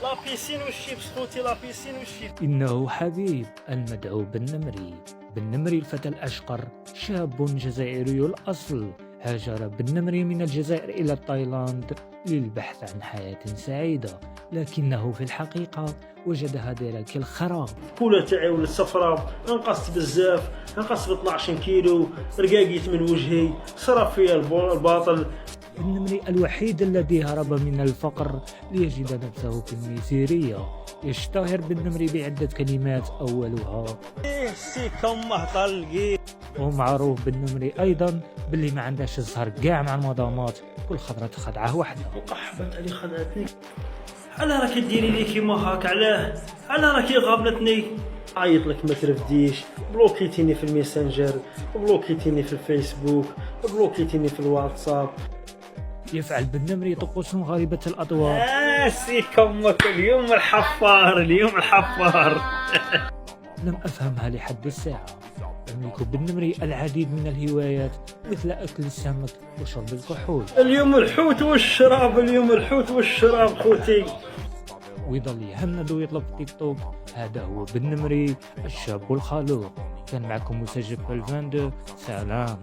لا بيسين والشيبس خوتي، لا بيسين والشيبس. إنه حبيب المدعو بالنمري. بالنمري الفتى الأشقر شاب جزائري الأصل، هاجر بالنمري من الجزائر إلى تايلاند للبحث عن حياة سعيدة، لكنه في الحقيقة وجدها ديرك الخراب. الكولا تاعي ولات صفراء، انقصت بزاف، انقصت ب 12 كيلو، رقاقيت من وجهي، صرف فيا الباطل. النمري الوحيد الذي هرب من الفقر ليجد نفسه في الميسيرية. يشتهر بالنمري بعدة كلمات أولها سيكم طلقي. ومعروف بالنمري أيضا باللي ما عندهاش الزهر كاع مع المضامات، كل خضرة خدعة وحدة. وقحبت علي خدعتني، علاه راكي ديري لي كيما هاك؟ علاه راكي غابلتني؟ عيط لك ما ترفديش، بلوكيتيني في الميسنجر، بلوكيتيني في الفيسبوك، بلوكيتيني في الواتساب. يفعل بالنمري طقوس غريبة الأطوار. سيكم اليوم الحفار، اليوم الحفار. لم أفهمها لحد الساعة. يملك بالنمري العديد من الهوايات مثل أكل السمك وشرب الكحول. اليوم الحوت والشراب، اليوم الحوت والشراب خوتي. ويضل يهند ويطلب في تيك توك. هذا هو بالنمري الشاب الخلوق. كان معكم مسجل في 22. سلام.